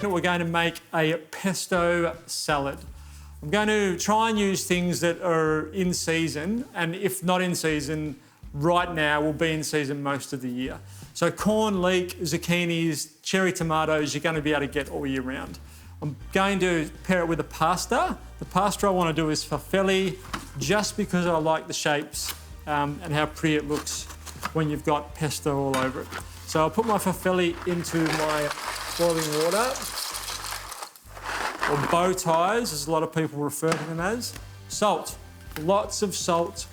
We're going to make a pesto salad. I'm going to try and use things that are in season, and if not in season, right now will be in season most of the year. So corn, leek, zucchinis, cherry tomatoes, you're going to be able to get all year round. I'm going to pair it with a pasta. The pasta I want to do is farfalle, just because I like the shapes and how pretty it looks when you've got pesto all over it. So I'll put my farfalle into my boiling water, or bow ties, as a lot of people refer to them as. Salt, lots of salt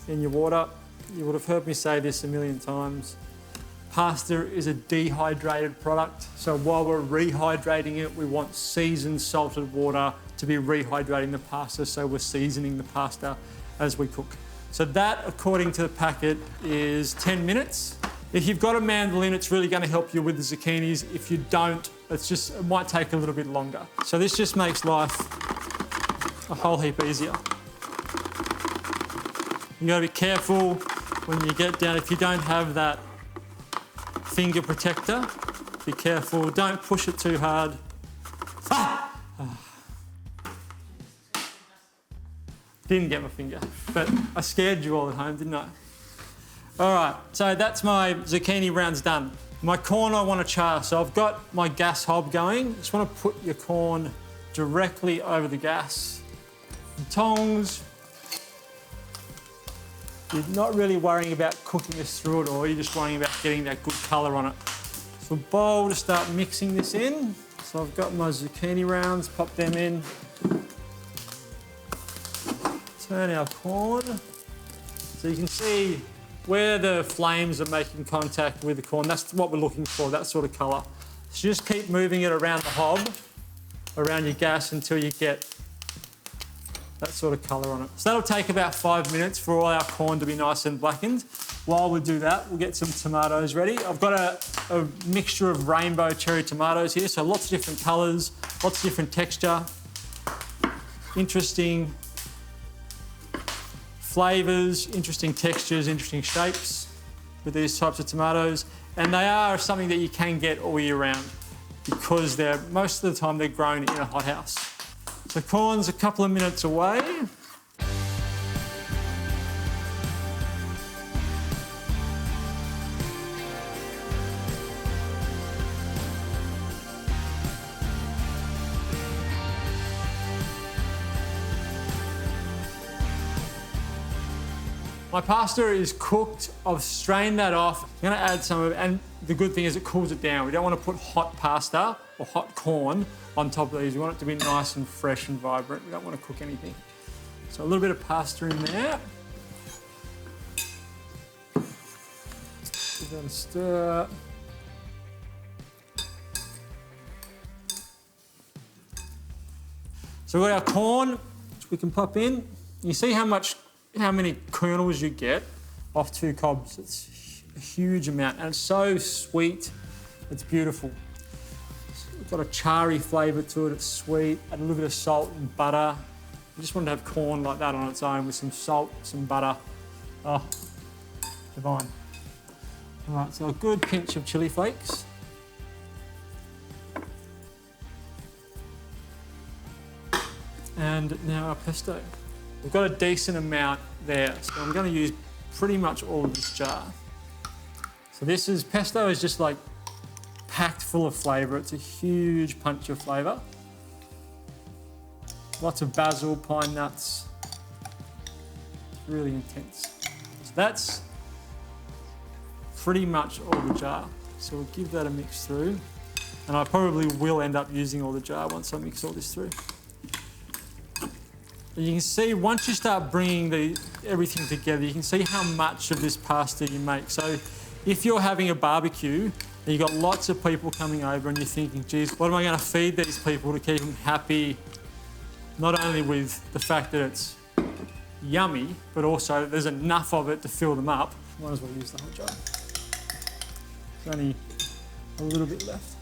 in your water. You would have heard me say this a million times. Pasta is a dehydrated product, so while we're rehydrating it, we want seasoned salted water to be rehydrating the pasta, so we're seasoning the pasta as we cook. So that, according to the packet, is 10 minutes. If you've got a mandolin, it's really going to help you with the zucchinis. If you don't, it might take a little bit longer. So this just makes life a whole heap easier. You got to be careful when you get down. If you don't have that finger protector, be careful. Don't push it too hard. Didn't get my finger, but I scared you all at home, didn't I? All right, so that's my zucchini rounds done. My corn I want to char, so I've got my gas hob going. Just want to put your corn directly over the gas. And tongs. You're not really worrying about cooking this through it, or you're just worrying about getting that good colour on it. So a bowl to start mixing this in. So I've got my zucchini rounds, pop them in. Turn our corn. So you can see where the flames are making contact with the corn. That's what we're looking for, that sort of colour. So just keep moving it around the hob, around your gas, until you get that sort of colour on it. So that'll take about 5 minutes for all our corn to be nice and blackened. While we do that, we'll get some tomatoes ready. I've got a mixture of rainbow cherry tomatoes here, so lots of different colours, lots of different texture, interesting flavours, interesting textures, interesting shapes with these types of tomatoes. And they are something that you can get all year round, because most of the time they're grown in a hothouse. So corn's a couple of minutes away. My pasta is cooked. I've strained that off. I'm going to add some of it, and the good thing is it cools it down. We don't want to put hot pasta or hot corn on top of these. We want it to be nice and fresh and vibrant. We don't want to cook anything. So a little bit of pasta in there. Give that a stir. So we've got our corn, which we can pop in. You see how many kernels you get off 2 cobs. It's a huge amount, and it's so sweet. It's beautiful. It's got a charry flavour to it. It's sweet. Add a little bit of salt and butter. I just wanted to have corn like that on its own with some salt, some butter. Oh, divine. All right, so a good pinch of chilli flakes. And now our pesto. We've got a decent amount there, so I'm going to use pretty much all of this jar. So pesto is just like packed full of flavour. It's a huge punch of flavour. Lots of basil, pine nuts. It's really intense. So that's pretty much all the jar. So we'll give that a mix through. And I probably will end up using all the jar once I mix all this through. And you can see once you start bringing everything together, you can see how much of this pasta you make. So if you're having a barbecue and you've got lots of people coming over and you're thinking, geez, what am I going to feed these people to keep them happy, not only with the fact that it's yummy, but also there's enough of it to fill them up, might as well use the whole jar. There's only a little bit left.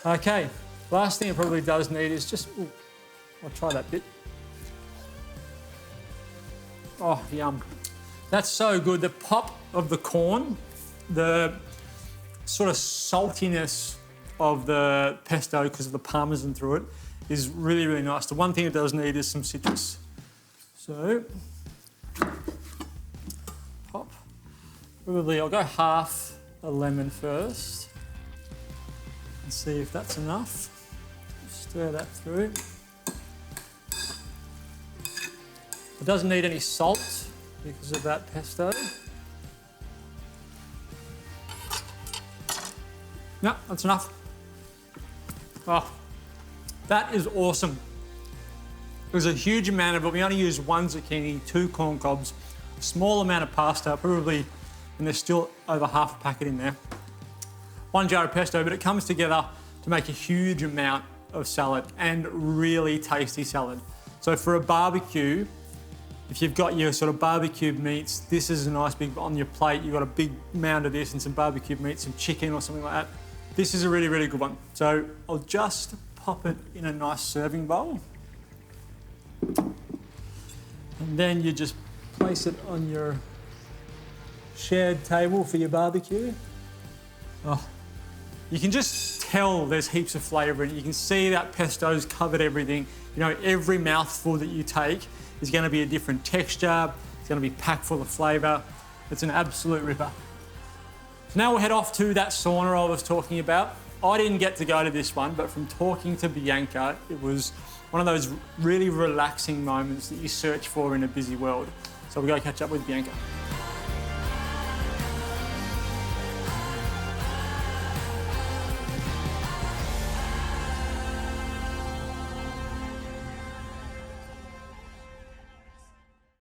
Okay. Last thing it probably does need is just, I'll try that bit. Oh, yum. That's so good. The pop of the corn, the sort of saltiness of the pesto, because of the parmesan through it, is really, really nice. The one thing it does need is some citrus. So, pop. Probably I'll go half a lemon first and see if that's enough. Stir that through. It doesn't need any salt because of that pesto. No, that's enough. Oh, that is awesome. There's a huge amount of it. We only use 1 zucchini, 2 corn cobs, a small amount of pasta, probably, and there's still over half a packet in there. 1 jar of pesto, but it comes together to make a huge amount of salad, and really tasty salad. So for a barbecue, if you've got your sort of barbecue meats, this is a nice big, on your plate, you've got a big mound of this and some barbecue meat, some chicken or something like that. This is a really, really good one. So I'll just pop it in a nice serving bowl. And then you just place it on your shared table for your barbecue. Oh, you can just tell there's heaps of flavour in it. You can see that pesto's covered everything. You know, every mouthful that you take is going to be a different texture. It's going to be packed full of flavour. It's an absolute ripper. So now we'll head off to that sauna I was talking about. I didn't get to go to this one, but from talking to Bianca, it was one of those really relaxing moments that you search for in a busy world. So we'll go catch up with Bianca.